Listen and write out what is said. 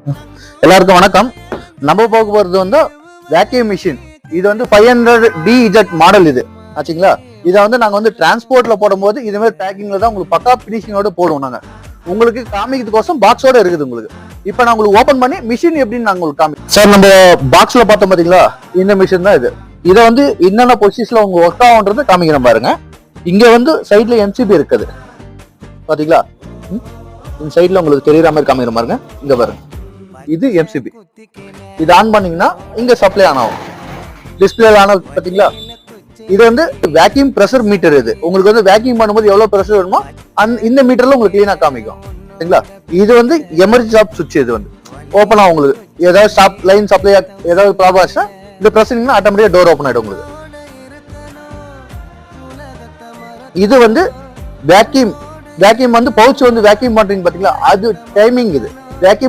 எல்லாருக்கும் வணக்கம். நம்ம பார்க்க போறது வந்து வேக்யூம் மிஷின். இது வந்து 500DZ மாடல் இது ஆச்சுங்களா. இதை வந்து நாங்க வந்து டிரான்ஸ்போர்ட்ல போடும்போது இது மாதிரி பேக்கிங்ல தான் உங்களுக்கு பக்கா பினிஷிங்கோட போடுவோம். நாங்க உங்களுக்கு காமிக்கிறதுக்கோசம் பாக்ஸோட இருக்குது உங்களுக்கு. இப்போ நான் உங்களுக்கு ஓபன் பண்ணி மிஷின் எப்படின்னு நாங்க உங்களுக்கு காமி சார். நம்ம பாக்ஸ்ல பார்த்தோம் பாத்தீங்களா, இந்த மிஷின் தான் இது. இதை வந்து என்னென்ன பொசிஷன்ல உங்க ஒர்க் ஆகுன்றது காமிக்கிறேன் பாருங்க. இங்க வந்து சைட்ல MCB இருக்குது பாத்தீங்களா. இந்த சைட்ல உங்களுக்கு தெரியற மாதிரி காமிக்கிற பாருங்க. இங்க பாருங்க, இது MCB. இது ஆன் பண்ணீங்கன்னா இங்க சப்ளை ஆன் ஆகும். டிஸ்பிளே ஆன் ஆகும் பாத்தீங்களா. இது வந்து வேக்யூம் பிரஷர் மீட்டர். இது உங்களுக்கு வந்து வேக்யூம் பண்ணும்போது எவ்வளவு பிரஷர் வேணுமோ இந்த மீட்டர்ல உங்களுக்கு கிளீனா காமிக்கும் சரிங்களா. இது வந்து எமர்ஜென்சி ஸ்டாப் சுவிட்ச். இது வந்து ஓப்பன் ஆகும் உங்களுக்கு. ஏதாவது ஸ்டாப் லைன் சப்ளை ஏதாவது ப்ராப்ளம் ஆச்சுன்னா இந்த பிரஷர் ஆட்டோமேட்டிக்கா டோர் ஓப்பன் ஆயிடும் உங்களுக்கு. இது வந்து வேக்யூம் வந்து பவுச் வந்து வேக்யூம் பண்றீங்க பாத்தீங்களா, அது டைமிங். இது வேக்யூம்